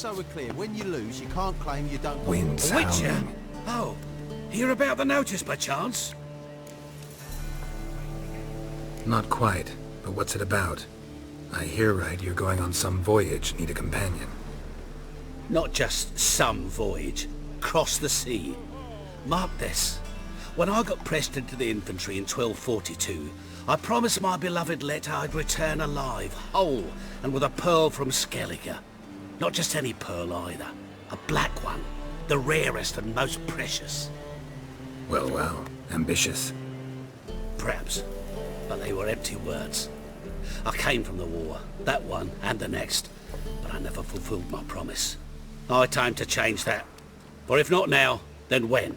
so we're clear, when you lose, you can't claim you don't... Wind's Witcher? howling. Oh, hear about the notice by chance? Not quite, but what's it about? I hear right, you're going on some voyage, need a companion. Not just some voyage. Cross the sea. Mark this. When I got pressed into the infantry in 1242, I promised my beloved Letta I'd return alive, whole, and with a pearl from Skellige. Not just any pearl either. A black one. The rarest and most precious. Well, well, ambitious. Perhaps. But they were empty words. I came from the war, that one and the next, but I never fulfilled my promise. High time to change that. For if not now, then when?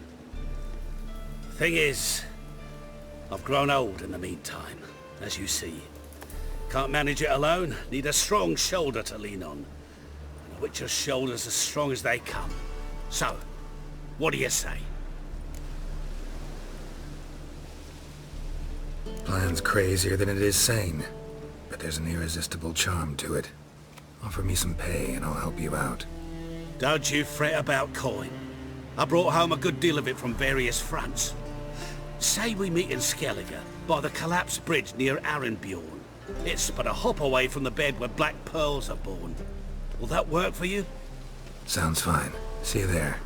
Thing is, I've grown old in the meantime, as you see. Can't manage it alone, need a strong shoulder to lean on. And a Witcher's shoulder's as strong as they come. So, what do you say? Plan's crazier than it is sane, but there's an irresistible charm to it. Offer me some pay and I'll help you out. Don't you fret about coin. I brought home a good deal of it from various fronts. Say we meet in Skellige, by the collapsed bridge near Arenbjorn. It's but a hop away from the bed where black pearls are born. Will that work for you? Sounds fine. See you there.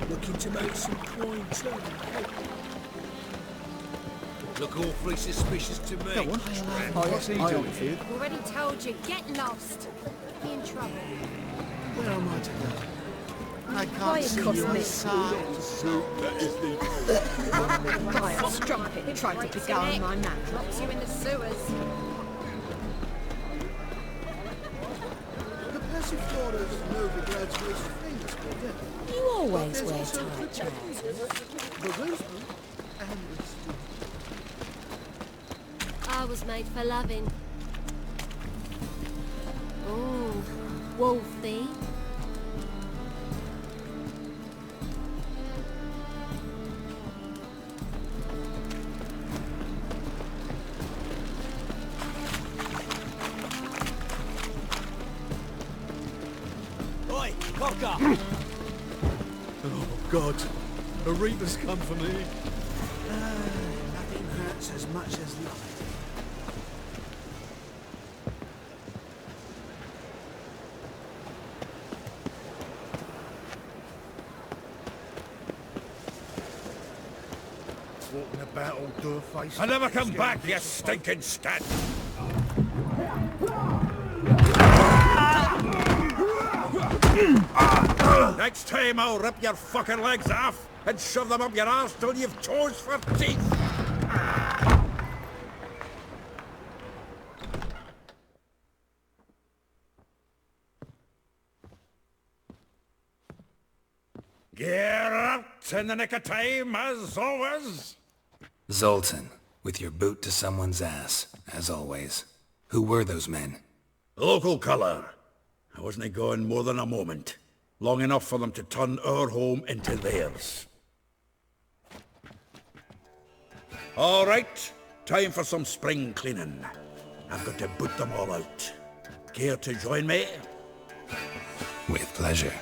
Looking to make some coin too. Look awfully suspicious to me. Go on. What's he doing here? Already told you, get lost. Be in trouble. Where am I to go? I Why can't it see cost you me? inside. Vile strumpet tried to beguile my man. Drops you in the sewers. The Passiflora's Novigrade's most famous cadet. You always wear tight trousers. The Rosewood and the Steel. I was made for loving. Ooh, Wolfie. Oi, cocker! Oh, God. A reaper's come for me. Nothing hurts as much as love. Walking about all door-faced. I never come back, you stinking scat! Next time I'll rip your fucking legs off and shove them up your arse till you've toes for teeth! Get out in the nick of time, as always! Zoltan, with your boot to someone's ass, as always. Who were those men? Local colour. I wasn't gone more than a moment. Long enough for them to turn our home into theirs. All right, time for some spring cleaning. I've got to boot them all out. Care to join me? With pleasure.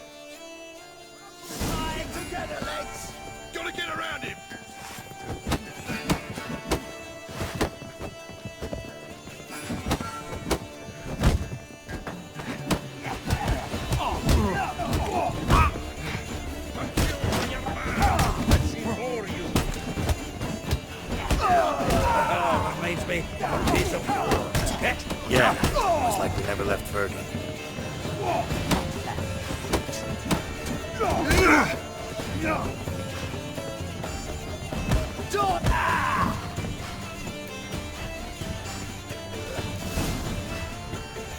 Together, lads! Gotta get around him! Reminds me of a piece of yours. Yeah, almost like we never left Fergie.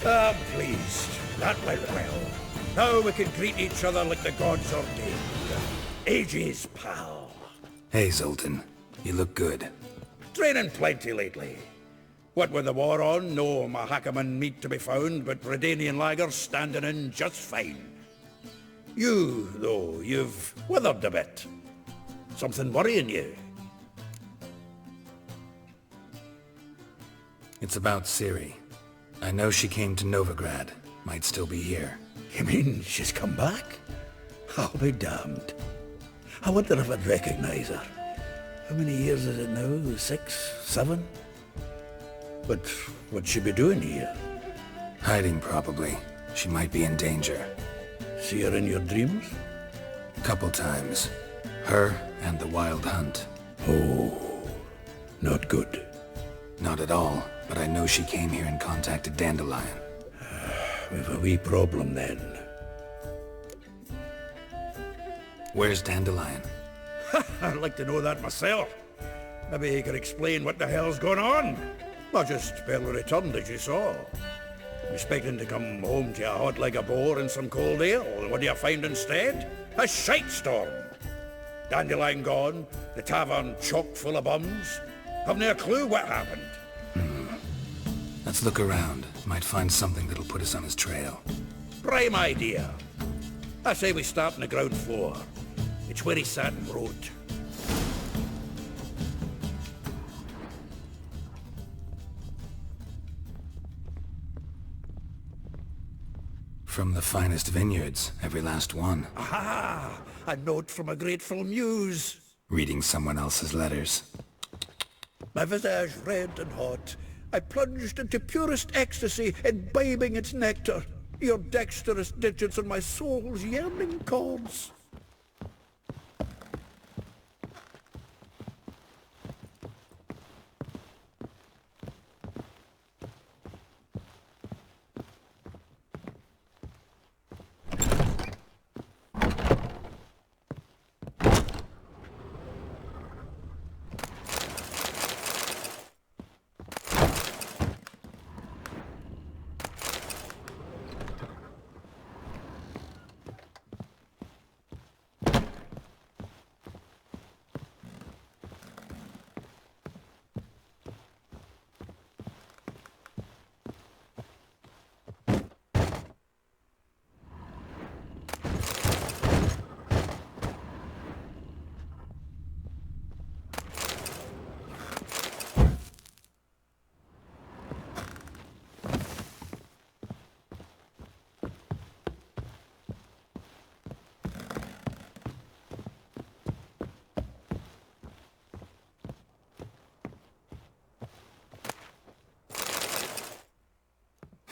I'm pleased. That went well. Now we can greet each other like the gods ordained. Ages, pal. Hey, Zoltan. You look good. Training plenty lately. What with the war on, no Mahakaman meat to be found, but Redanian lagers standing in just fine. You, though, you've withered a bit. Something worrying you? It's about Ciri. I know she came to Novigrad. Might still be here. You mean she's come back? I'll be damned. I wonder if I'd recognize her. How many years is it now? 6? 7? But what'd she be doing here? Hiding, probably. She might be in danger. See her in your dreams? Couple times. Her and the Wild Hunt. Oh, not good. Not at all, but I know she came here and contacted Dandelion. We've a wee problem then. Where's Dandelion? I'd like to know that myself. Maybe he could explain what the hell's going on. I just barely returned, as you saw. I'm expecting to come home to a hot like a boar and some cold ale. And what do you find instead? A shite storm. Dandelion gone, the tavern chock full of bums. Haven't a clue what happened. Let's look around. Might find something that'll put us on his trail. Prime idea. I say we start on the ground floor. It's where he sat and wrote. From the finest vineyards, every last one. Aha! A note from a grateful muse. Reading someone else's letters. My visage red and hot, I plunged into purest ecstasy, imbibing its nectar. Your dexterous digits on my soul's yearning chords.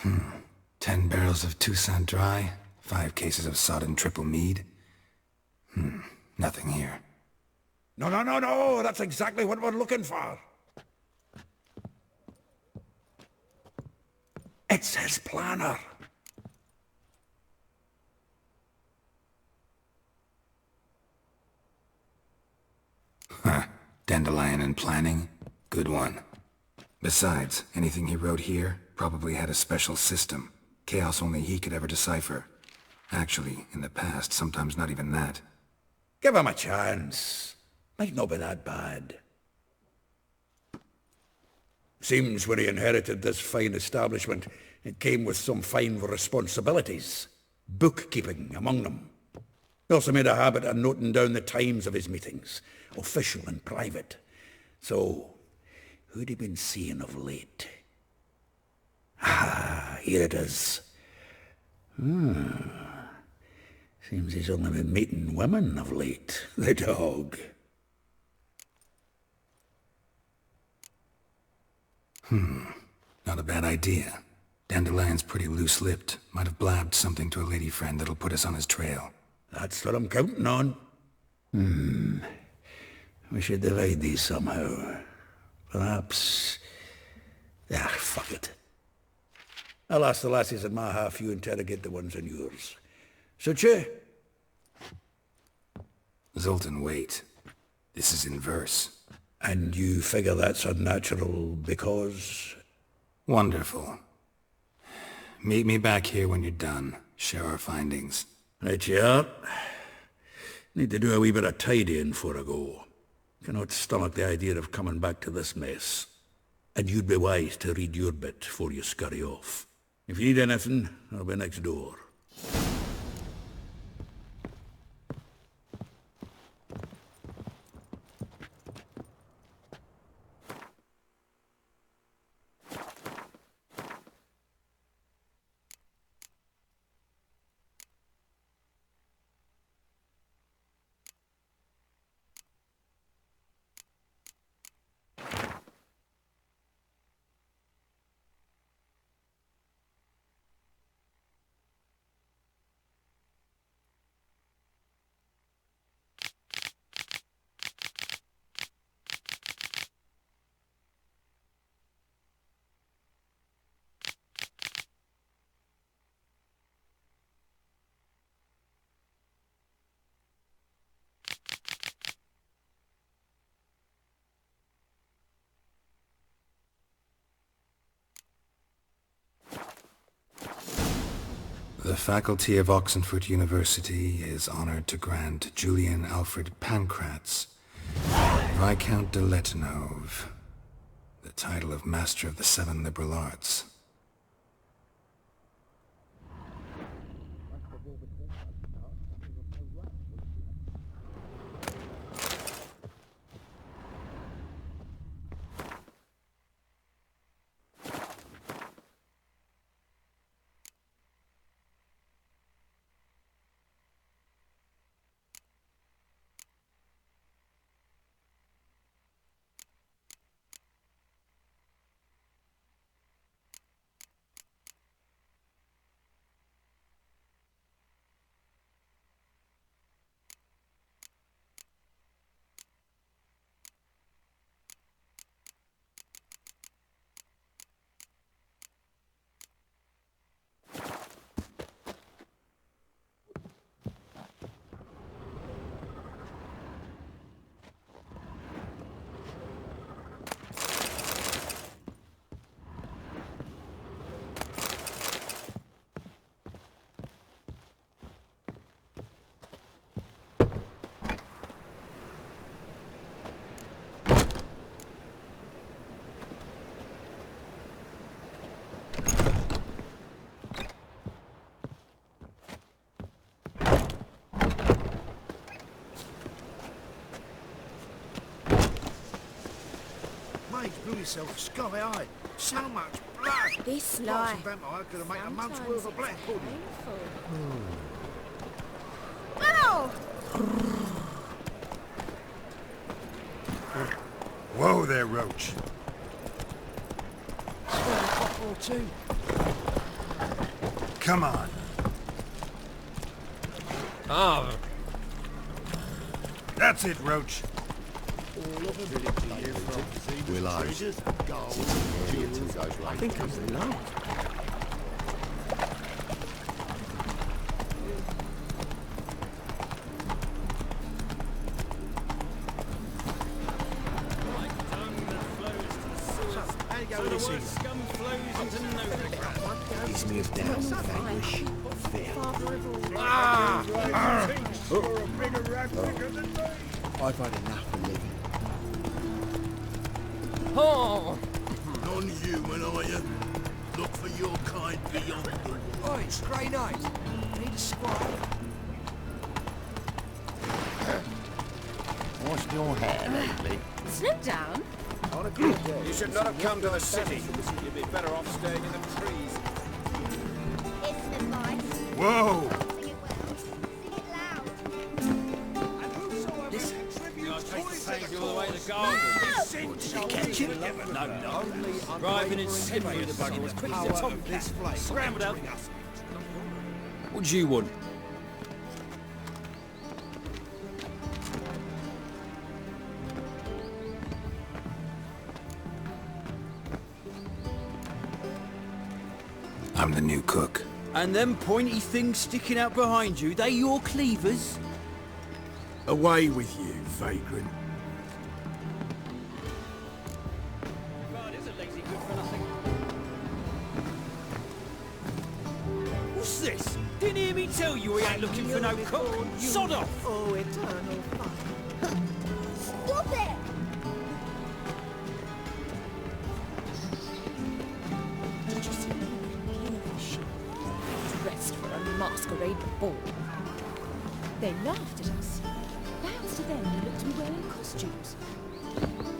Hmm. 10 barrels of Toussaint Dry, 5 cases of sodden triple mead. Nothing here. No, that's exactly what we're looking for. It's his planner. Huh. Dandelion and planning? Good one. Besides, anything he wrote here probably had a special system. Chaos only he could ever decipher. Actually, in the past, sometimes not even that. Give him a chance. Might not be that bad. Seems when he inherited this fine establishment, it came with some fine responsibilities. Bookkeeping among them. He also made a habit of noting down the times of his meetings, official and private. So, who'd he been seeing of late? Ah, here it is. Seems he's only been meeting women of late, the dog. Not a bad idea. Dandelion's pretty loose-lipped. Might have blabbed something to a lady friend that'll put us on his trail. That's what I'm counting on. We should divide these somehow. Perhaps... fuck it. I'll ask the lassies in my half, you interrogate the ones in yours. Suit you? Zoltan, wait. This is in verse. And you figure that's unnatural because... Wonderful. Meet me back here when you're done. Share our findings. Right you are. Need to do a wee bit of tidying before I go. Cannot stomach the idea of coming back to this mess. And you'd be wise to read your bit before you scurry off. If you need anything, I'll be next door. The faculty of Oxenford University is honored to grant Julian Alfred Pancratz, Viscount de Letonov, the title of Master of the Seven Liberal Arts. Mate's blew himself sky-high. So much blood. This Lots lie. of vampire could have made a month's worth of black pudding. Ow! Whoa there, Roach. Spare a pop or two. Come on. Ah, That's it, Roach. Willows. I think I'm alone. How you go with this thing? Gives me a down vanquish. I've had enough of living. Oh! Non-human, are you? Look for your kind beyond the... Oi, it's grey night. Need a squire. What's your hair lately? Slow down. On a good day. You should not have come to the city. You'd be better off staying in the trees. It's an advice. Whoa! Sing it well. Sing it loud. Listen, I'll take the pains all the way to the garden. catch him? No. Driving in sin with the buggy as quick as a tomcat. Scrambled out. What do you want? I'm the new cook. And them pointy things sticking out behind you, they your cleavers? Away with you, vagrant. What's this? Didn't hear me tell you we ain't looking for no cook. Sod off! Oh, eternal fun. Stop it! Did you see the beautiful sheep dressed for a masquerade ball? They laughed at us. Perhaps to them we looked to be wearing costumes.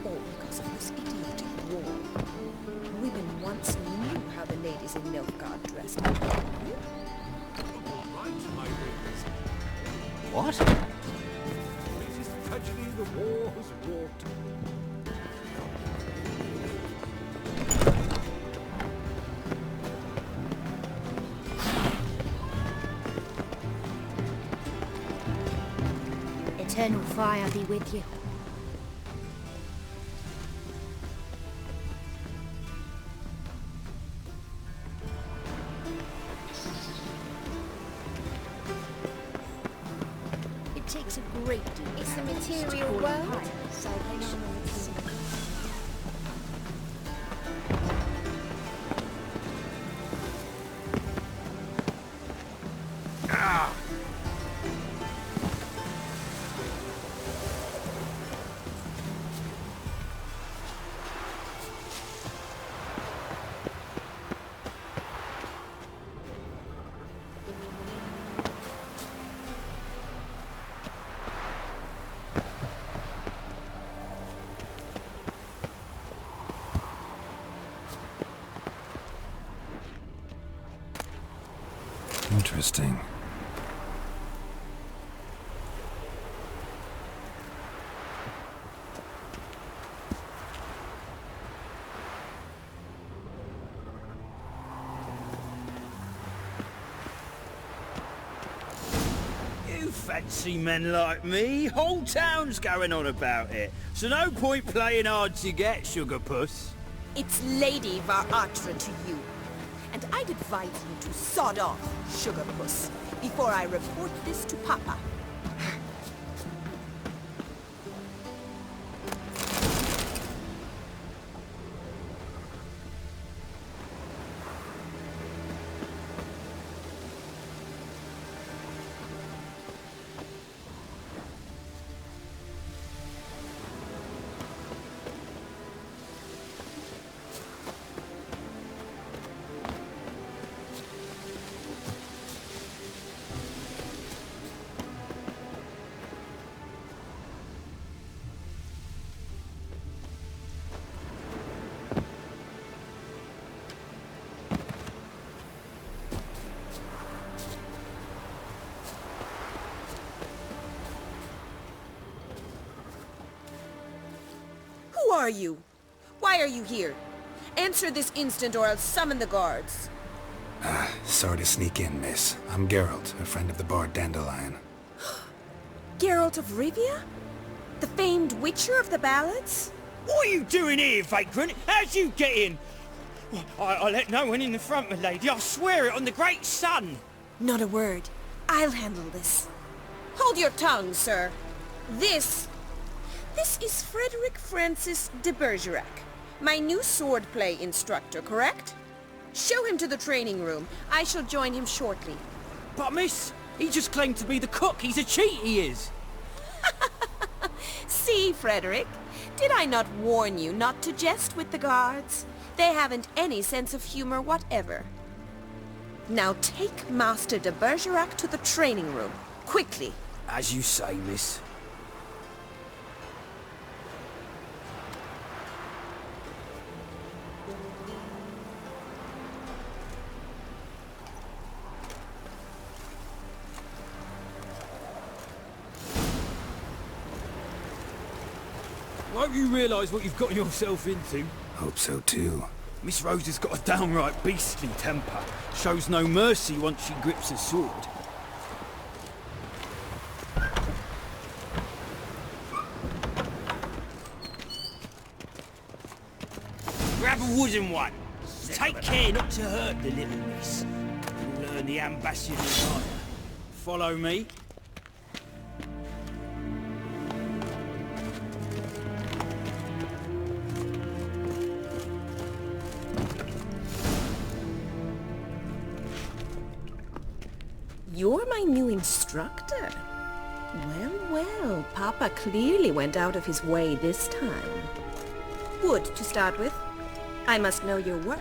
All because of this idiotic war. Women once knew how the ladies in Nilfgaard dressed. What? This is the tragedy the war has wrought. Eternal fire be with you. It takes a great deal. It's the material world. Salvation. Interesting. You fancy men like me? Whole town's going on about it. So no point playing hard to get, sugar puss. It's Lady Varatra to you. And I'd advise you to sod off, sugar puss, before I report this to Papa. Who are you? Why are you here? Answer this instant or I'll summon the guards. Sorry to sneak in, miss. I'm Geralt, a friend of the bard Dandelion. Geralt of Rivia? The famed witcher of the ballads? What are you doing here, vagrant? How'd you get in? I let no one in the front, my lady. I swear it on the great sun. Not a word. I'll handle this. Hold your tongue, sir. This is Frederick Francis de Bergerac, my new swordplay instructor, correct? Show him to the training room. I shall join him shortly. But miss, he just claimed to be the cook. He's a cheat, he is. See, Frederick, did I not warn you not to jest with the guards? They haven't any sense of humor whatever. Now take Master de Bergerac to the training room, quickly. As you say, miss. Won't you realise what you've got yourself into? Hope so too. Miss Rose has got a downright beastly temper. Shows no mercy once she grips a sword. Grab a wooden one. Take care not to hurt the little miss. You'll learn the ambassador's honor. Follow me. You're my new instructor. Well, well, Papa clearly went out of his way this time. Wood, to start with. I must know your worth.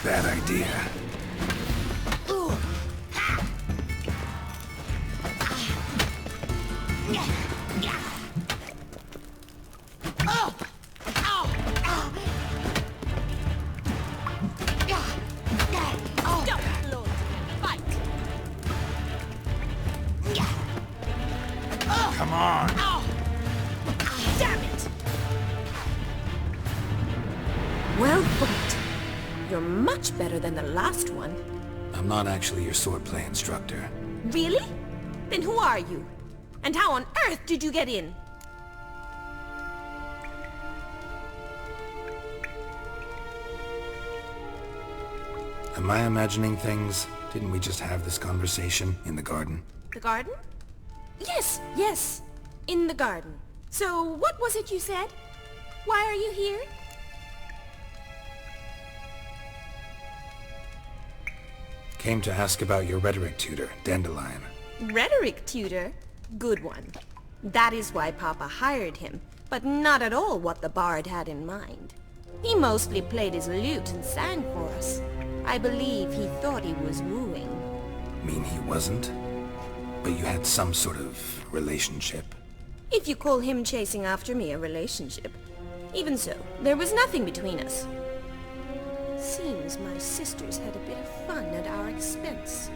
Bad idea. Come on! Damn it! Well fought. You're much better than the last one. I'm not actually your swordplay instructor. Really? Then who are you? And how on earth did you get in? Am I imagining things? Didn't we just have this conversation in the garden? The garden? Yes, yes. In the garden. So, what was it you said? Why are you here? Came to ask about your rhetoric tutor, Dandelion. Rhetoric tutor? Good one. That is why Papa hired him, but not at all what the bard had in mind. He mostly played his lute and sang for us. I believe he thought he was wooing. Mean he wasn't? But you had some sort of relationship? If you call him chasing after me a relationship. Even so, there was nothing between us. Seems my sisters had a bit of fun at our expense.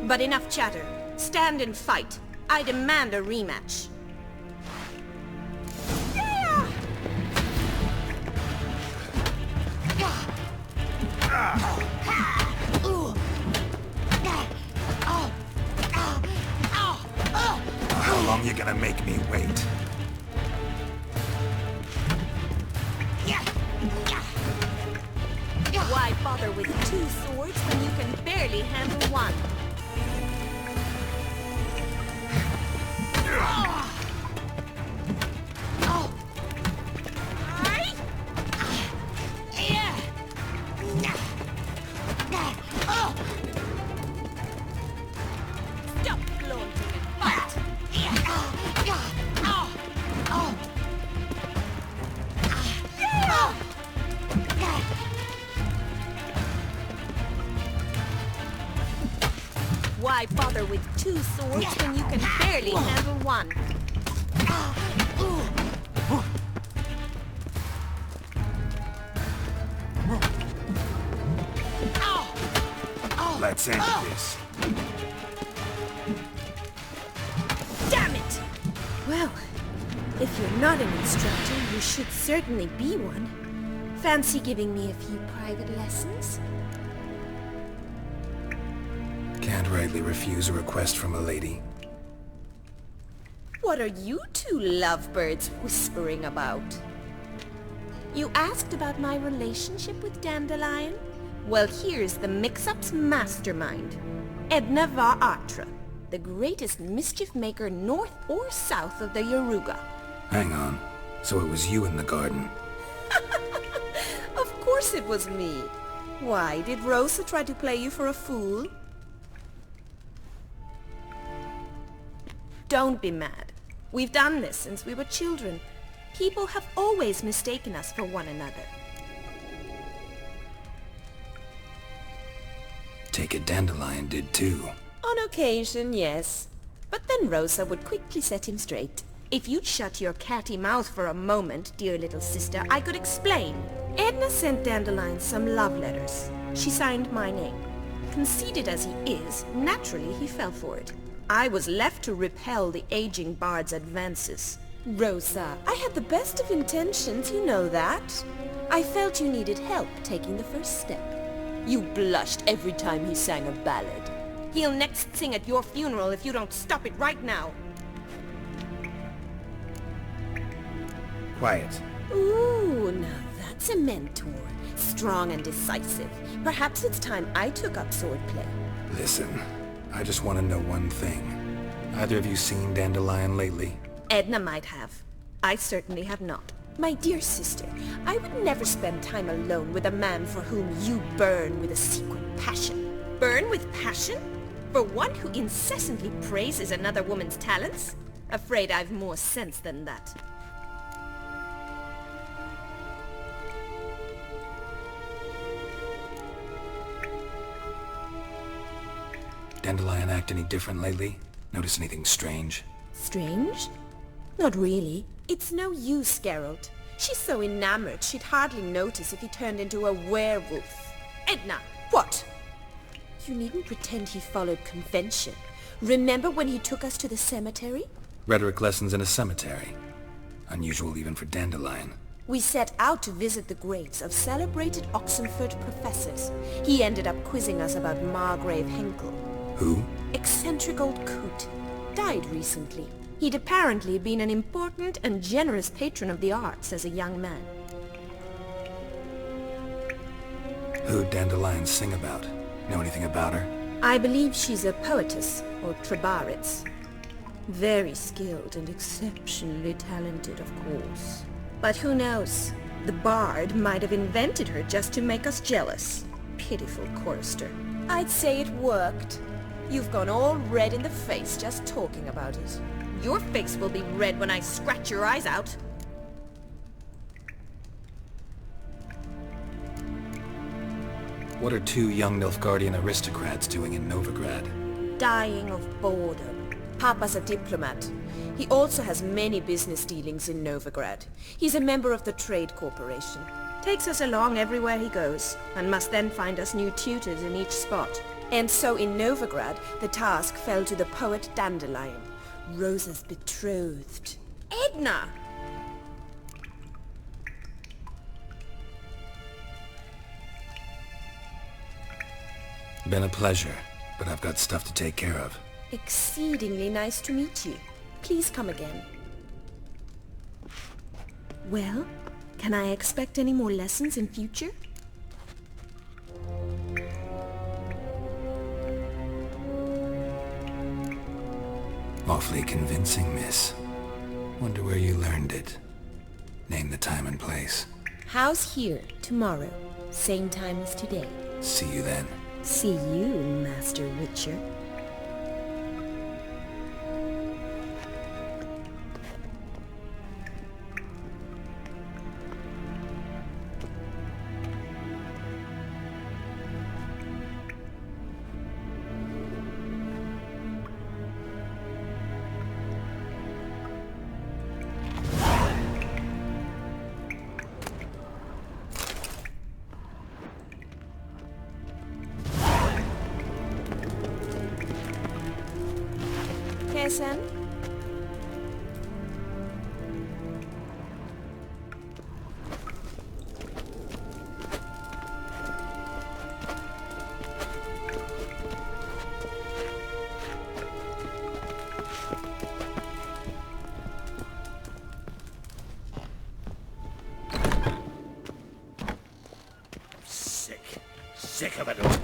But enough chatter. Stand and fight. I demand a rematch. How long you gonna make me wait? Why bother with two swords when you can barely handle one? Stop flaunting and fight! Why bother with two swords when you can barely handle one? Let's end this. Damn it! Well, if you're not an instructor, you should certainly be one. Fancy giving me a few private lessons? Can't rightly refuse a request from a lady. What are you two lovebirds whispering about? You asked about my relationship with Dandelion? Well, here's the mix-up's mastermind. Edna Va Atra, the greatest mischief maker north or south of the Yaruga. Hang on. So it was you in the garden? Of course it was me. Why, did Rosa try to play you for a fool? Don't be mad. We've done this since we were children. People have always mistaken us for one another. Take it Dandelion did too. On occasion, yes. But then Rosa would quickly set him straight. If you'd shut your catty mouth for a moment, dear little sister, I could explain. Edna sent Dandelion some love letters. She signed my name. Conceited as he is, naturally he fell for it. I was left to repel the aging bard's advances. Rosa, I had the best of intentions, you know that. I felt you needed help taking the first step. You blushed every time he sang a ballad. He'll next sing at your funeral if you don't stop it right now. Quiet. Ooh, now that's a mentor. strong and decisive. Perhaps it's time I took up swordplay. Listen, I just want to know one thing. Either of you seen Dandelion lately? Edna might have. I certainly have not. My dear sister, I would never spend time alone with a man for whom you burn with a secret passion. Burn with passion? For one who incessantly praises another woman's talents? Afraid I've more sense than that. Dandelion act any different lately? Notice anything strange? Strange? Not really. It's no use, Geralt. She's so enamored she'd hardly notice if he turned into a werewolf. Edna, what? You needn't pretend he followed convention. Remember when he took us to the cemetery? Rhetoric lessons in a cemetery. Unusual even for Dandelion. We set out to visit the graves of celebrated Oxenford professors. He ended up quizzing us about Margrave Henkel. Who? Eccentric old coot. Died recently. He'd apparently been an important and generous patron of the arts as a young man. Who'd Dandelion sing about? Know anything about her? I believe she's a poetess, or trebarits. Very skilled and exceptionally talented, of course. But who knows? The bard might have invented her just to make us jealous. Pitiful chorister. I'd say it worked. You've gone all red in the face just talking about it. Your face will be red when I scratch your eyes out. What are two young Nilfgaardian aristocrats doing in Novigrad? Dying of boredom. Papa's a diplomat. He also has many business dealings in Novigrad. He's a member of the Trade Corporation. Takes us along everywhere he goes, and must then find us new tutors in each spot. And so in Novigrad, the task fell to the poet Dandelion, Rosa's betrothed. Edna! Been a pleasure, but I've got stuff to take care of. Exceedingly nice to meet you. Please come again. Well, can I expect any more lessons in future? Awfully convincing, miss. Wonder where you learned it. Name the time and place. House here, tomorrow. Same time as today. See you then. See you, Master Witcher. Sen? Sick of it all.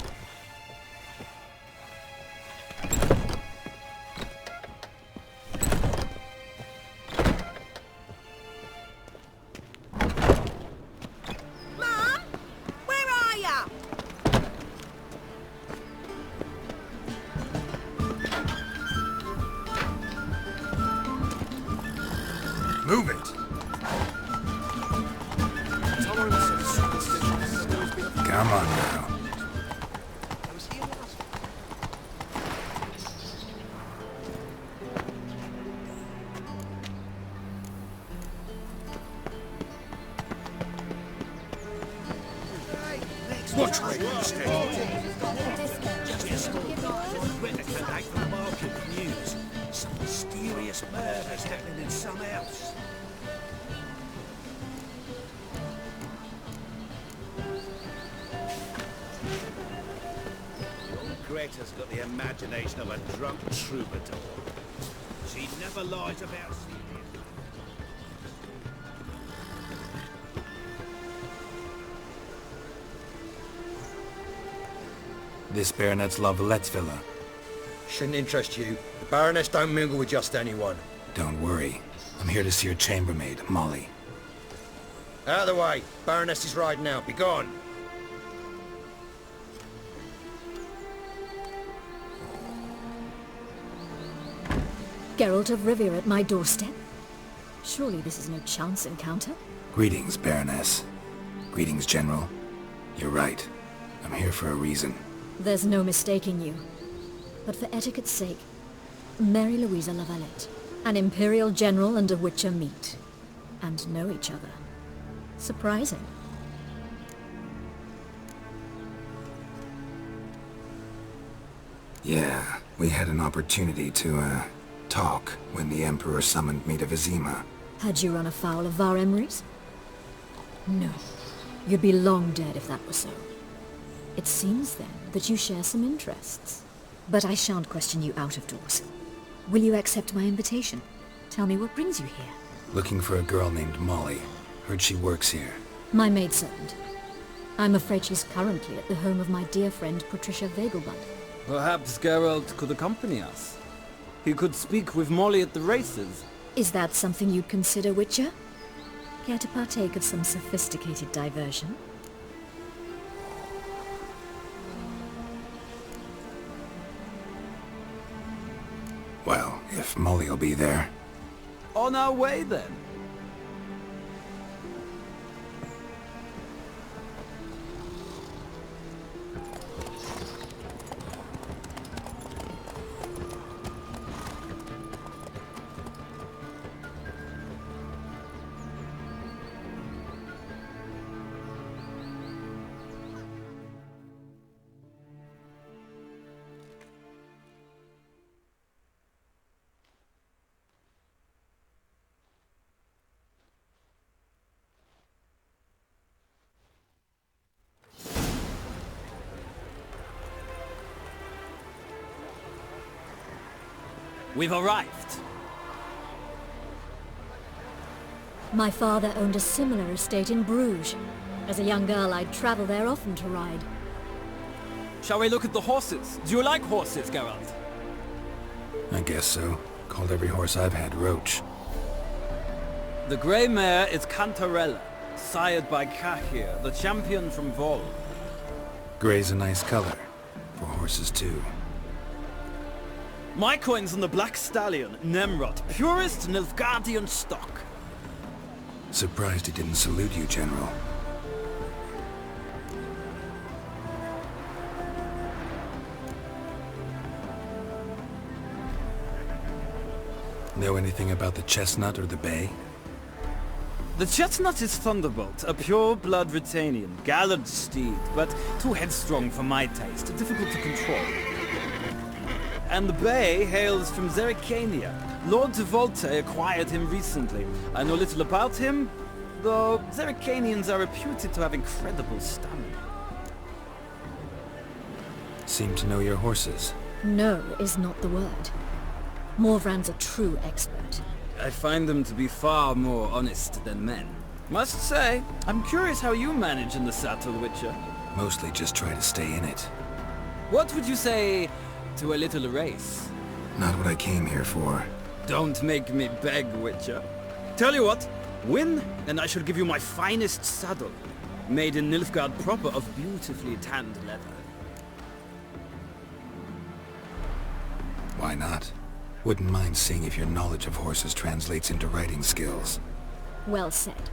Move it! Come on now. Watch me instead. Witness came back from the market with news. Some mysterious murders happening in some house. Greta's got the imagination of a drunk troubadour. She never lies about serious. This Baronet's La Vallette's villa. Shouldn't interest you. The Baroness don't mingle with just anyone. Don't worry. I'm here to see your chambermaid, Molly. Out of the way. Baroness is riding out. Be gone. Geralt of Rivia at my doorstep? Surely this is no chance encounter? Greetings, Baroness. Greetings, General. You're right. I'm here for a reason. There's no mistaking you. But for etiquette's sake, Mary Louisa La Valette. An Imperial General and a Witcher meet. And know each other. Surprising. Yeah, we had an opportunity to, talk when the Emperor summoned me to Vizima. Had you run afoul of Var Emrys? No. You'd be long dead if that were so. It seems, then, that you share some interests. But I shan't question you out of doors. Will you accept my invitation? Tell me what brings you here. Looking for a girl named Molly. Heard she works here. My maidservant. I'm afraid she's currently at the home of my dear friend Patricia Vegelbud. Perhaps Geralt could accompany us. He could speak with Molly at the races. Is that something you'd consider, Witcher? Care to partake of some sophisticated diversion? Well, if Molly'll be there. On our way, then. We've arrived. My father owned a similar estate in Bruges. As a young girl, I'd travel there often to ride. Shall we look at the horses? Do you like horses, Geralt? I guess so. Called every horse I've had Roach. The grey mare is Cantarella, sired by Cahir, the champion from Vol. Grey's a nice color. For horses, too. My coin's on the Black Stallion, Nemrod, purest Nilfgaardian stock. Surprised he didn't salute you, General. Know anything about the Chestnut or the Bay? The Chestnut is Thunderbolt, a pure-blood Britannian, gallant steed, but too headstrong for my taste, difficult to control. And the Bay hails from Zerrikania. Lord de Volte acquired him recently. I know little about him, though Zerrikanians are reputed to have incredible stamina. Seem to know your horses. No is not the word. Morvran's a true expert. I find them to be far more honest than men. Must say, I'm curious how you manage in the saddle, Witcher. Mostly just try to stay in it. What would you say to a little race? Not what I came here for. Don't make me beg, Witcher. Tell you what, win, and I shall give you my finest saddle, made in Nilfgaard proper of beautifully tanned leather. Why not? Wouldn't mind seeing if your knowledge of horses translates into riding skills. Well said.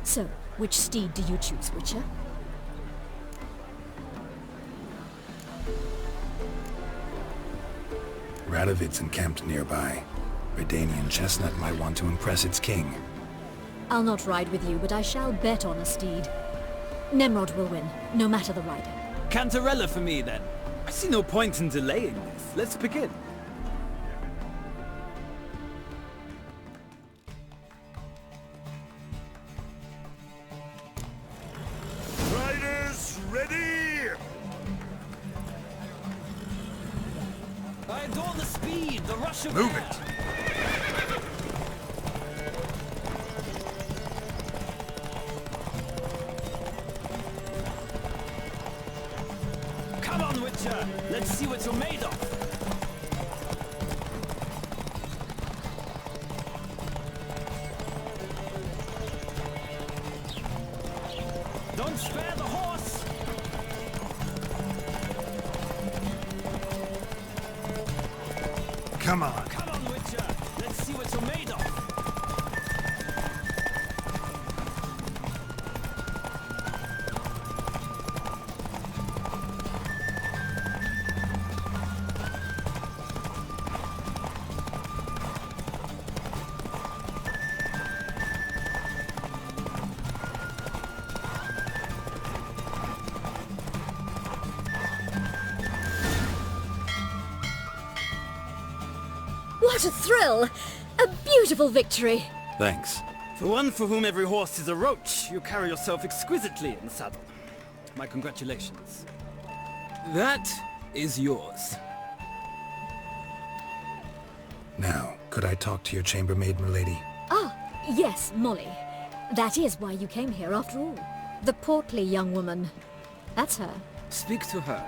So, which steed do you choose, Witcher? Radovid's encamped nearby. Redanian Chestnut might want to impress its king. I'll not ride with you, but I shall bet on a steed. Nemrod will win, no matter the rider. Cantarella for me, then. I see no point in delaying this. Let's begin. Riders, ready! I adore the speed, the rush of Move air. it! Come on, Witcher! Let's see what you're made of! Don't spare the horse! Come on. Come on, Witcher! Let's see what you're made of! What a thrill! A beautiful victory! Thanks. For one for whom every horse is a roach, you carry yourself exquisitely in the saddle. My congratulations. That is yours. Now, could I talk to your chambermaid, milady? Ah, yes, Molly. That is why you came here after all. The portly young woman. That's her. Speak to her.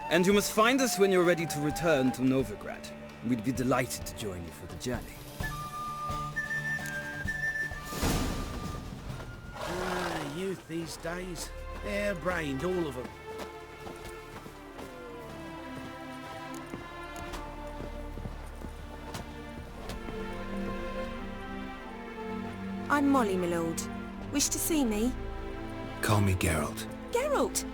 And you must find us when you're ready to return to Novigrad. We'd be delighted to join you for the journey. Youth these days. Hair-brained, all of them. I'm Molly, my lord. Wish to see me? Call me Geralt. Geralt!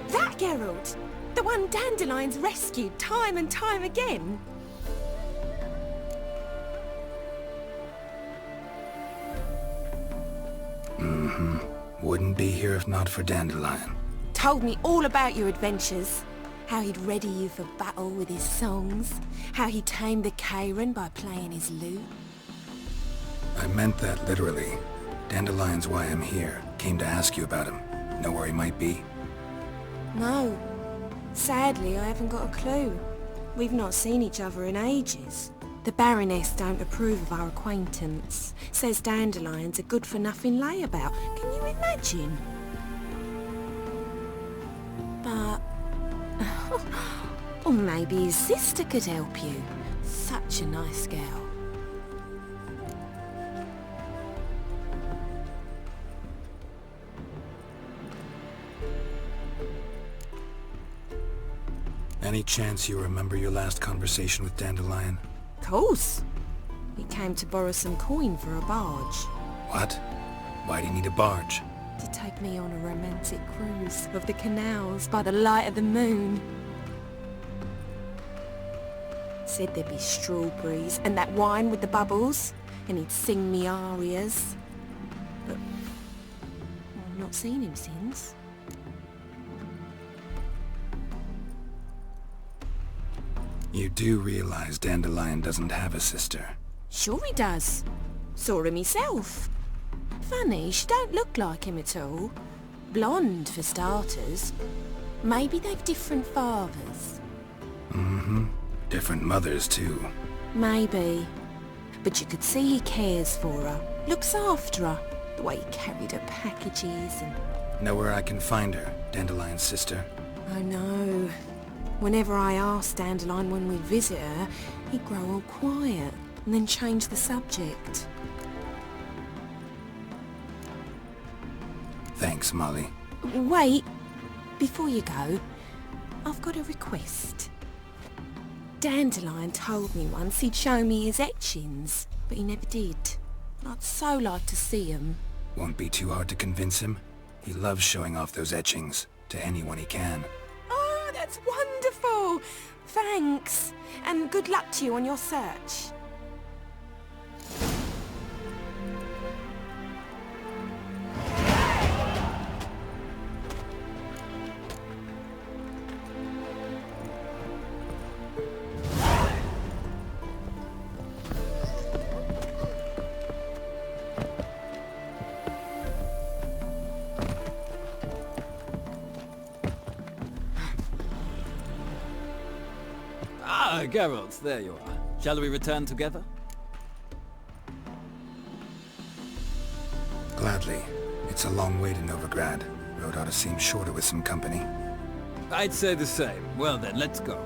That Geralt! The one Dandelion's rescued time and time again! Wouldn't be here if not for Dandelion. Told me all about your adventures. How he'd ready you for battle with his songs. How he tamed the Karen by playing his lute. I meant that literally. Dandelion's why I'm here. Came to ask you about him. Know where he might be? No. Sadly, I haven't got a clue. We've not seen each other in ages. The Baroness don't approve of our acquaintance. Says Dandelion's a good-for-nothing layabout. Can you imagine? But... or maybe his sister could help you. Such a nice girl. Any chance you remember your last conversation with Dandelion? Course. He came to borrow some coin for a barge. What? Why do you need a barge? To take me on a romantic cruise of the canals by the light of the moon. Said there'd be strawberries and that wine with the bubbles, and he'd sing me arias. But I've not seen him since. You do realize Dandelion doesn't have a sister? Sure he does. Saw him myself. Funny, she don't look like him at all. Blonde, for starters. Maybe they've different fathers. Different mothers, too. Maybe. But you could see he cares for her. Looks after her. The way he carried her packages and... Know where I can find her, Dandelion's sister? I know. Whenever I asked Dandelion when we'd visit her, he'd grow all quiet and then change the subject. Thanks, Molly. Wait. Before you go, I've got a request. Dandelion told me once he'd show me his etchings, but he never did. I'd so like to see them. Won't be too hard to convince him. He loves showing off those etchings to anyone he can. Oh, that's wonderful! Thanks, and good luck to you on your search. Ah, Geralt, there you are. Shall we return together? Gladly. It's a long way to Novigrad. Road ought to seem shorter with some company. I'd say the same. Well then, let's go.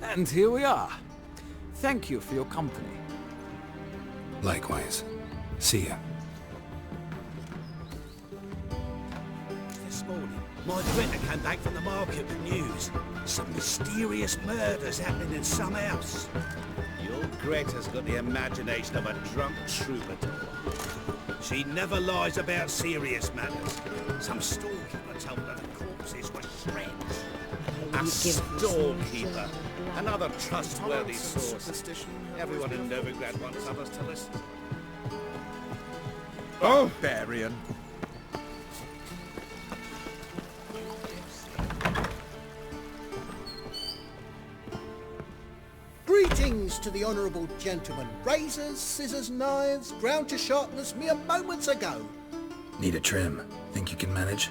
And here we are. Thank you for your company. Likewise. See ya. This morning, my printer came back from the market with news. Some mysterious murders happening in some house. Your Greta's got the imagination of a drunk troubadour. She never lies about serious matters. Some storekeeper told her the corpses were shreds. A storekeeper. Another trustworthy source. Everyone in Novigrad wants others to listen. Barbarian. Greetings to the honourable gentleman. Razors, scissors, knives, ground to sharpness mere moments ago. Need a trim. Think you can manage?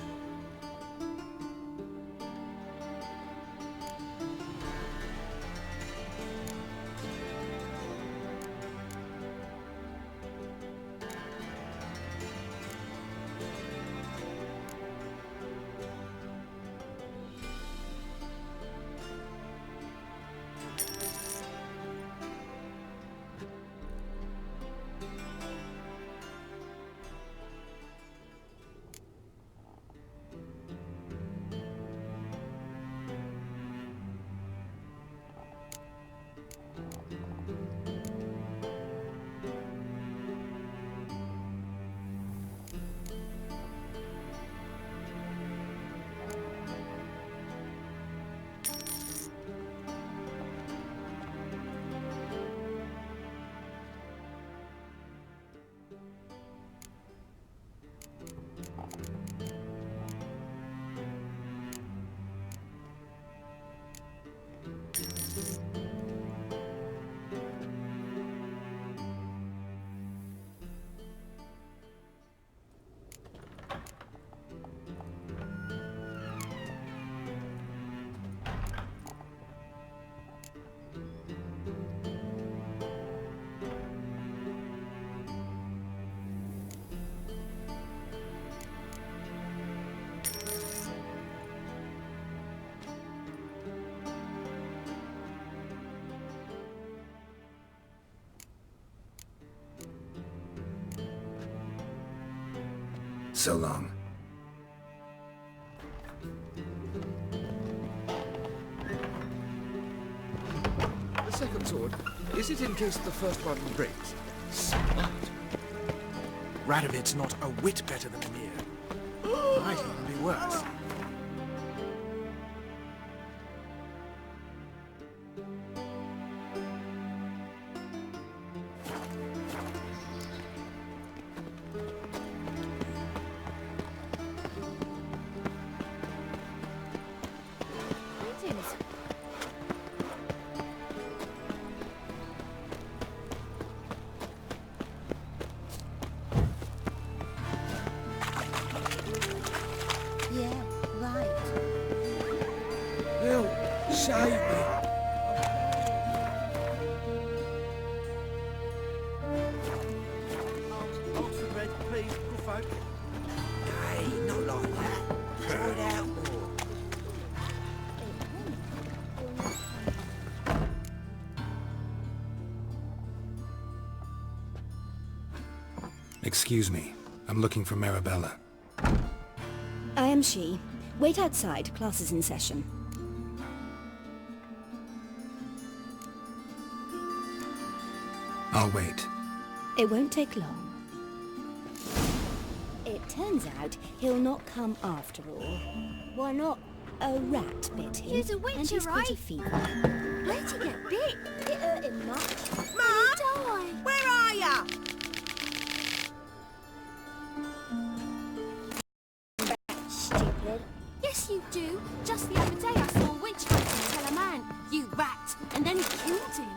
So long. The second sword, is it in case the first one breaks? Smart. Radovid's not a whit better than Emir. Might even be worse. Save me. Oxford Red, please, good folk. Hey, not like that. Throw it out more. Excuse me. I'm looking for Marabella. I am she. Wait outside. Class is in session. I'll wait. It won't take long. It turns out he'll not come after all. Why not? A rat bit him. He's a and witcher, he's got a right? fever. Where'd he get bit? It hurt him much. Mum! Where are ya? Stupid. Yes, you do. Just the other day I saw a witch hunter tell a man, "You rat," and then he killed him.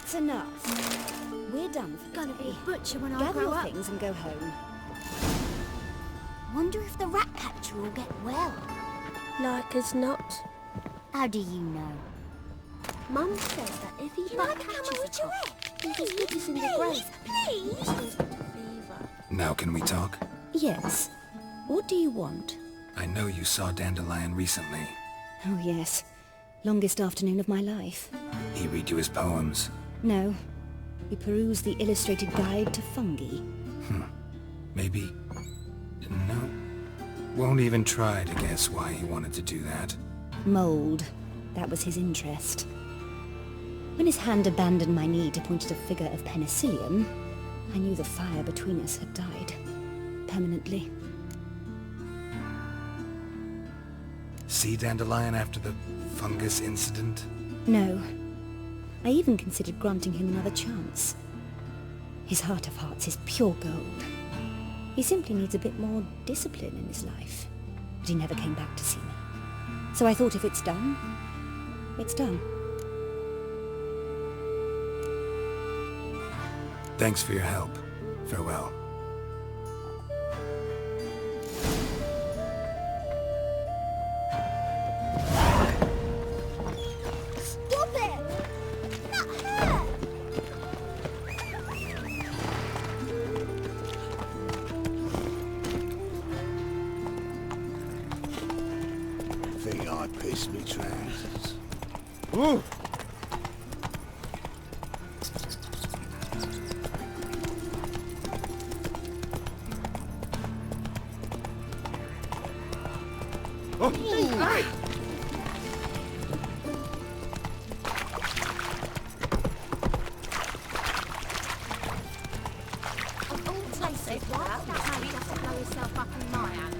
That's enough. We're done for Gonna be a butcher when I Gather grow your up. things and go home. Wonder if the rat catcher will get well. Like as not. How do you know? Mum says that if he Can but I become catches a a cough, he can put us in the Please, grave. please. Fever. Now can we talk? Yes. What do you want? I know you saw Dandelion recently. Oh, yes. Longest afternoon of my life. He read you his poems. No. We perused the illustrated guide to fungi. Maybe... No. Won't even try to guess why he wanted to do that. Mold. That was his interest. When his hand abandoned my knee to point at a figure of penicillium, I knew the fire between us had died. Permanently. See Dandelion after the fungus incident? No. I even considered granting him another chance. His heart of hearts is pure gold. He simply needs a bit more discipline in his life. But he never came back to see me. So I thought if it's done, it's done. Thanks for your help. Farewell. Stop it! Not her! Think I pissed me trousers. Ooh. Oh, hey! Of all places, why that's how you have to blow yourself up in my hand.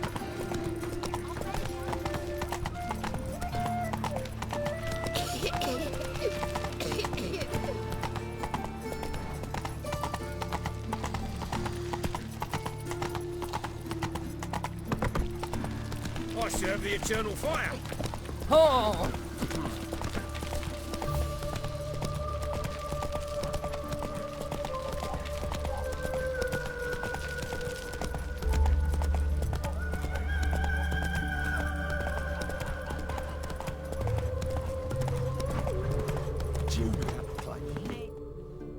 I serve the eternal fire. Oh!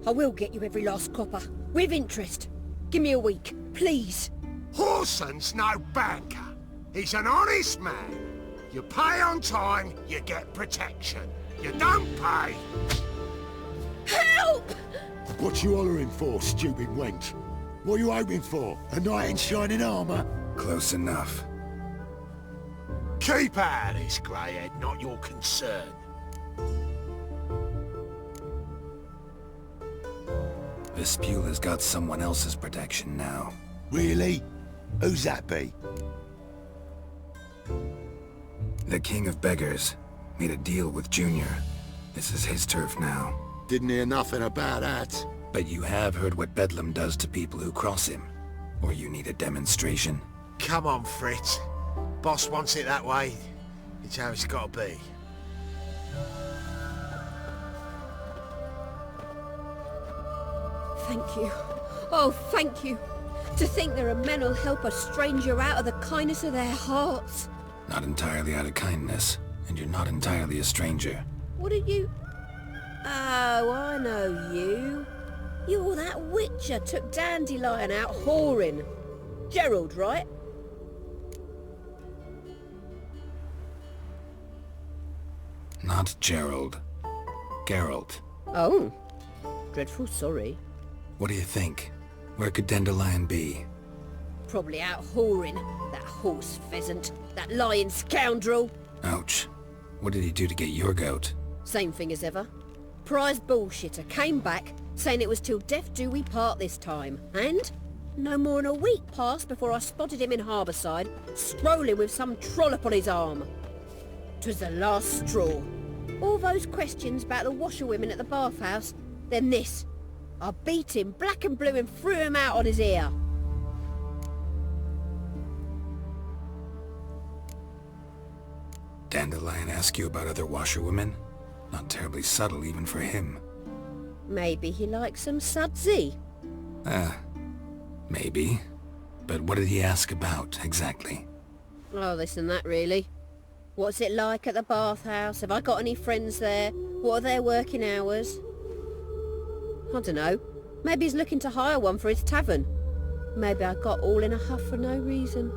I will get you every last copper, with interest. Give me a week, please. Horson's no banker. He's an honest man. You pay on time, you get protection. You don't pay. Help! What you hollering for, stupid wench? What are you hoping for? A knight in shining armour? Close enough. Keep out of this, greyhead, not your concern. Vespula's got someone else's protection now. Really? Who's that be? The King of Beggars made a deal with Junior. This is his turf now. Didn't hear nothing about that. But you have heard what Bedlam does to people who cross him. Or you need a demonstration? Come on, Fritz. Boss wants it that way. It's how it's got to be. Thank you. Oh, thank you. To think there are men who'll help a stranger out of the kindness of their hearts. Not entirely out of kindness, and you're not entirely a stranger. What are you... Oh, I know you. You're that witcher took Dandelion out whoring. Gerald, right? Not Gerald. Geralt. Oh. Dreadful sorry. What do you think? Where could Dandelion be? Probably out whoring. That horse pheasant. That lying scoundrel. Ouch. What did he do to get your goat? Same thing as ever. Prize bullshitter came back, saying it was till death do we part this time. And no more than a week passed before I spotted him in Harbourside, strolling with some trollop on his arm. 'Twas the last straw. All those questions about the washerwomen at the bathhouse, then this. I beat him black and blue and threw him out on his ear. Dandelion ask you about other washerwomen? Not terribly subtle even for him. Maybe he likes some sudsy. Maybe. But what did he ask about, exactly? Oh, this and that, really. What's it like at the bathhouse? Have I got any friends there? What are their working hours? I don't know. Maybe he's looking to hire one for his tavern. Maybe I got all in a huff for no reason.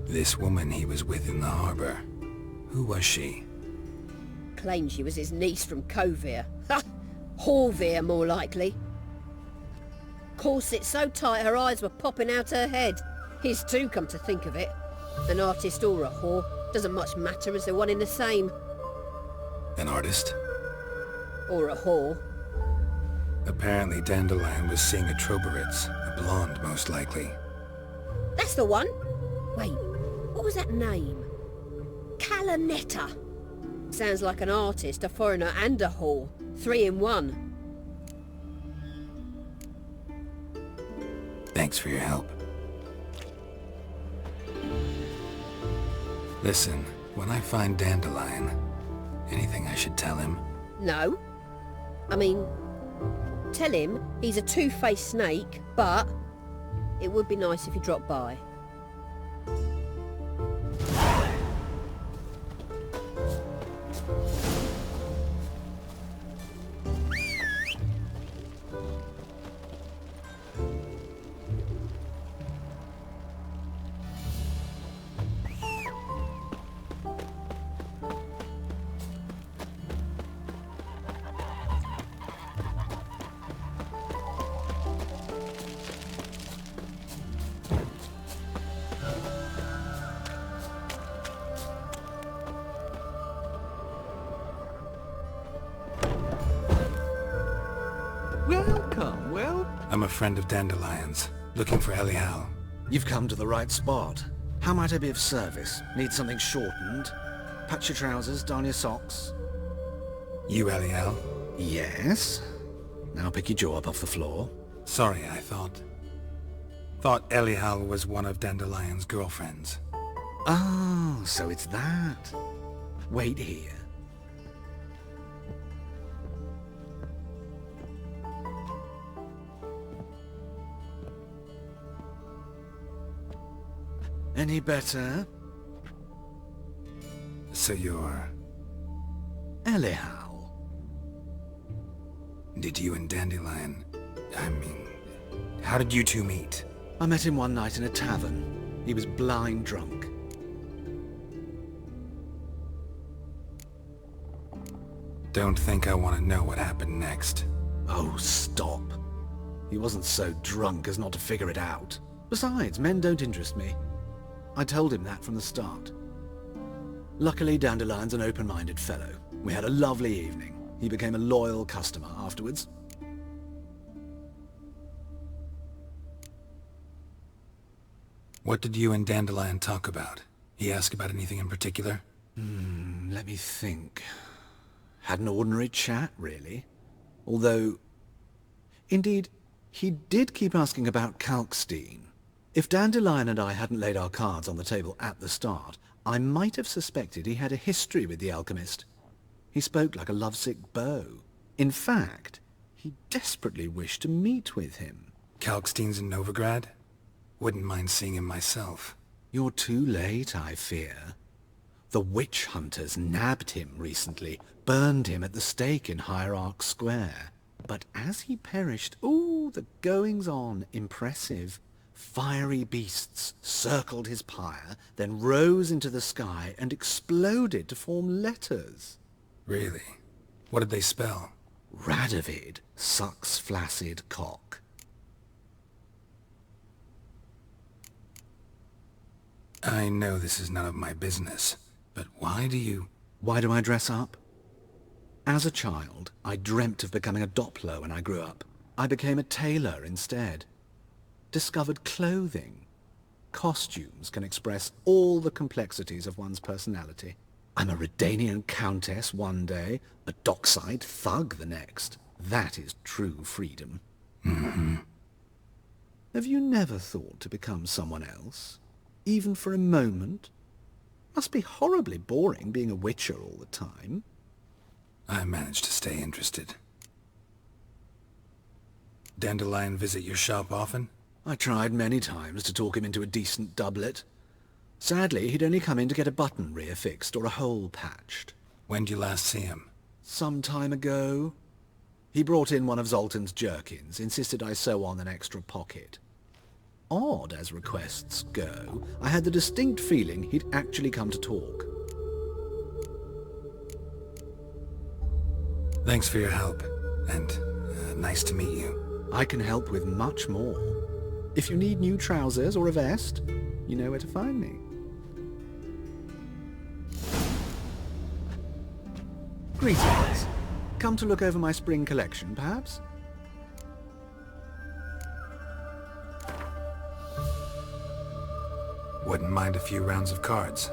This woman he was with in the harbor. Who was she? Claimed she was his niece from Covere. Ha! Horvere, more likely. Corset so tight her eyes were popping out her head. His too, come to think of it. An artist or a whore. Doesn't much matter as they're one in the same. An artist? Or a whore. Apparently Dandelion was seeing a Troberitz, a blonde most likely. That's the one! Wait, what was that name? Calanetta. Sounds like an artist, a foreigner and a whore. 3 in 1. Thanks for your help. Listen, when I find Dandelion, anything I should tell him? No. I mean, tell him he's a two-faced snake, but it would be nice if he dropped by. Welcome, I'm a friend of Dandelion's, looking for Elial. You've come to the right spot. How might I be of service? Need something shortened? Patch your trousers, darn your socks. You Elial? Yes. Now pick your jaw up off the floor. Sorry, I thought Elial was one of Dandelion's girlfriends. Oh, so it's that. Wait here. Any better? So you're... Elial. Did you and Dandelion... how did you two meet? I met him one night in a tavern. He was blind drunk. Don't think I want to know what happened next. Oh, stop. He wasn't so drunk as not to figure it out. Besides, men don't interest me. I told him that from the start. Luckily, Dandelion's an open-minded fellow. We had a lovely evening. He became a loyal customer afterwards. What did you and Dandelion talk about? He asked about anything in particular? Let me think. Had an ordinary chat, really. Although... Indeed, he did keep asking about Kalkstein. If Dandelion and I hadn't laid our cards on the table at the start, I might have suspected he had a history with the alchemist. He spoke like a lovesick beau. In fact, he desperately wished to meet with him. Kalkstein's in Novigrad? Wouldn't mind seeing him myself. You're too late, I fear. The witch hunters nabbed him recently, burned him at the stake in Hierarch Square. But as he perished, ooh, the goings-on, impressive. Fiery beasts circled his pyre, then rose into the sky and exploded to form letters. Really? What did they spell? Radovid sucks flaccid cock. I know this is none of my business, but why do you... Why do I dress up? As a child, I dreamt of becoming a Doppler when I grew up. I became a tailor instead. Discovered clothing. Costumes can express all the complexities of one's personality. I'm a Redanian countess one day, a dockside thug the next. That is true freedom. Mm-hmm. Have you never thought to become someone else? Even for a moment? Must be horribly boring being a witcher all the time. I managed to stay interested. Dandelion visit your shop often? I tried many times to talk him into a decent doublet. Sadly, he'd only come in to get a button reaffixed or a hole patched. When'd you last see him? Some time ago. He brought in one of Zoltan's jerkins, insisted I sew on an extra pocket. Odd as requests go, I had the distinct feeling he'd actually come to talk. Thanks for your help, and nice to meet you. I can help with much more. If you need new trousers or a vest, you know where to find me. Greetings. Come to look over my spring collection, perhaps? Wouldn't mind a few rounds of cards.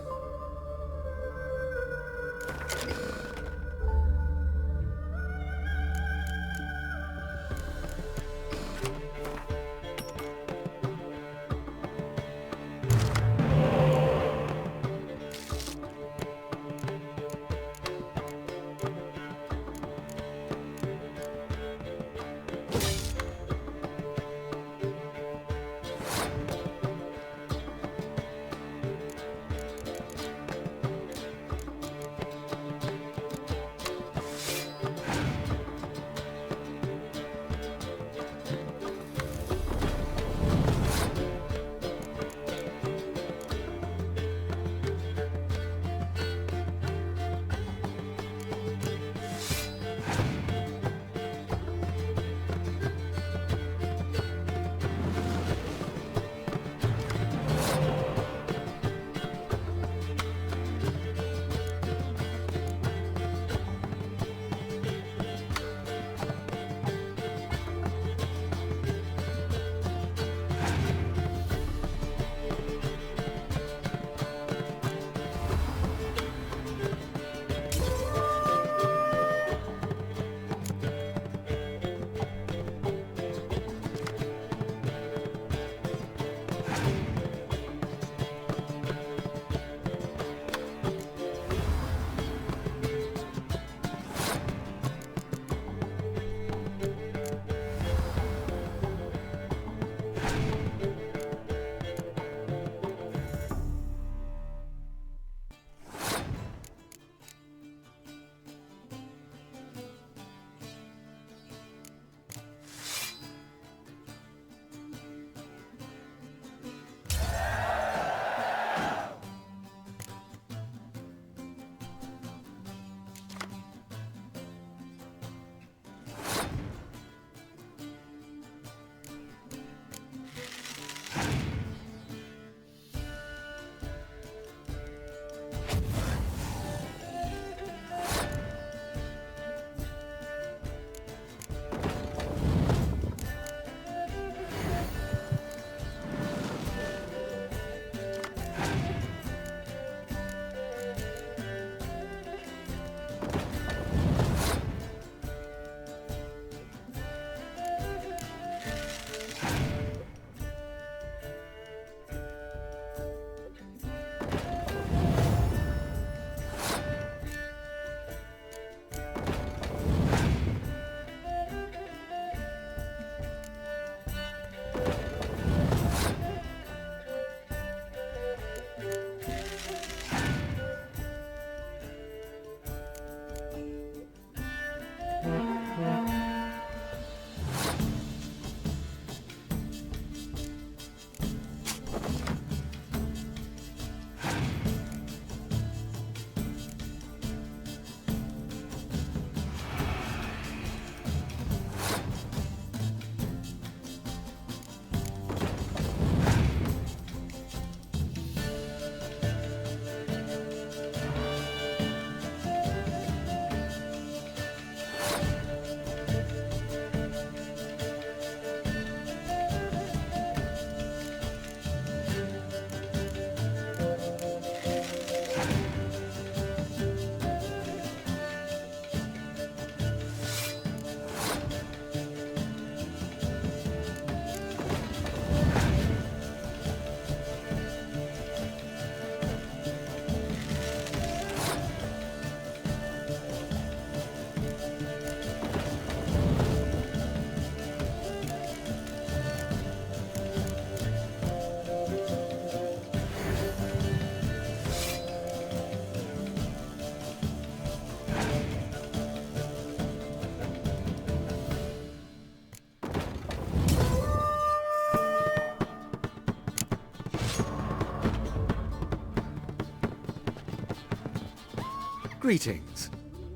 Greetings.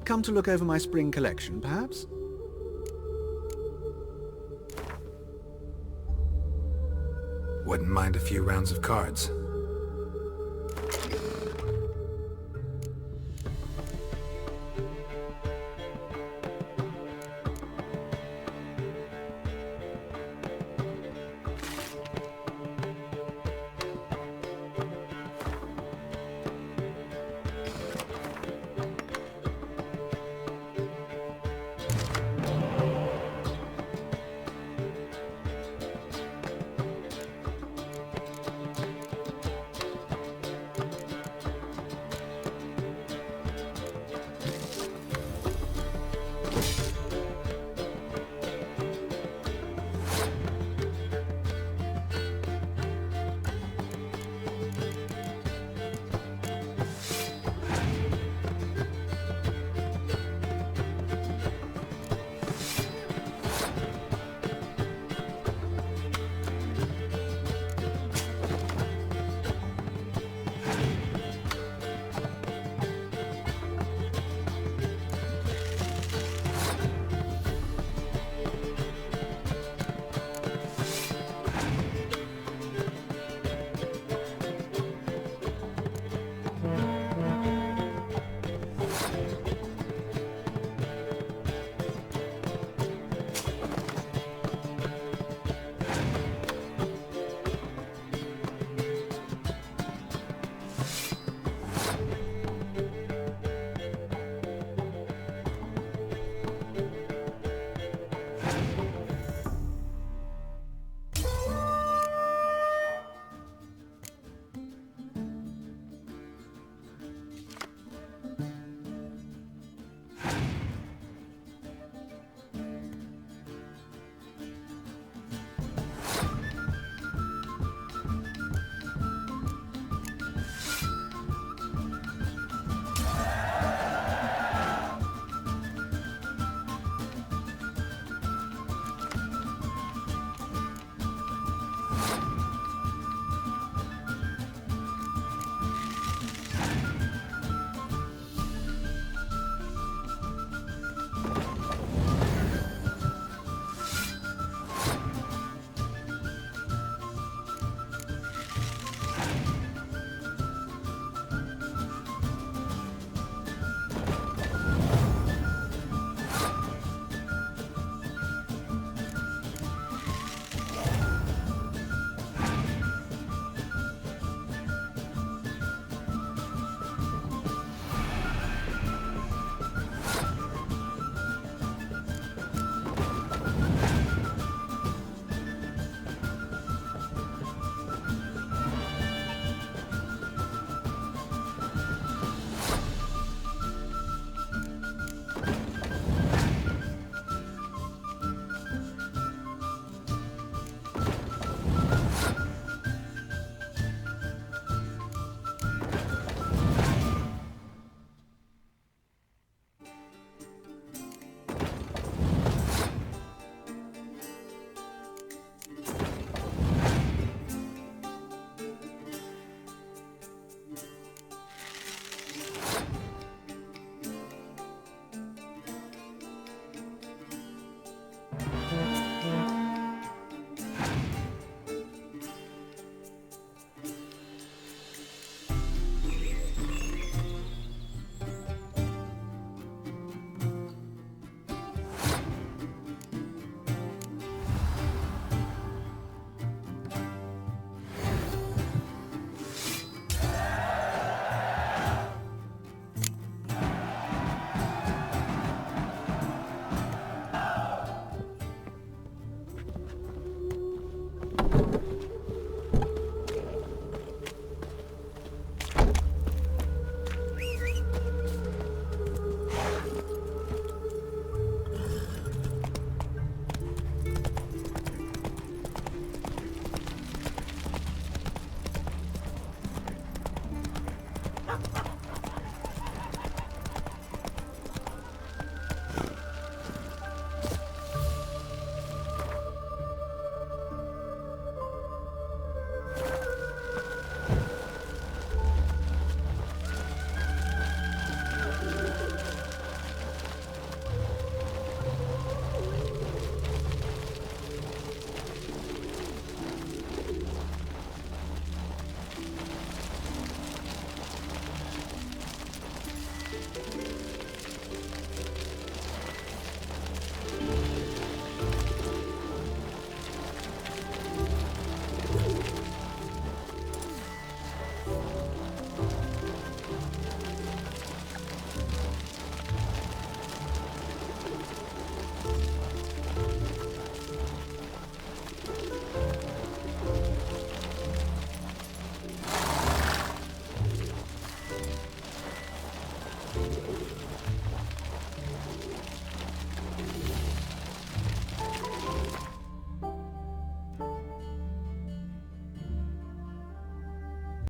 Come to look over my spring collection, perhaps? Wouldn't mind a few rounds of cards.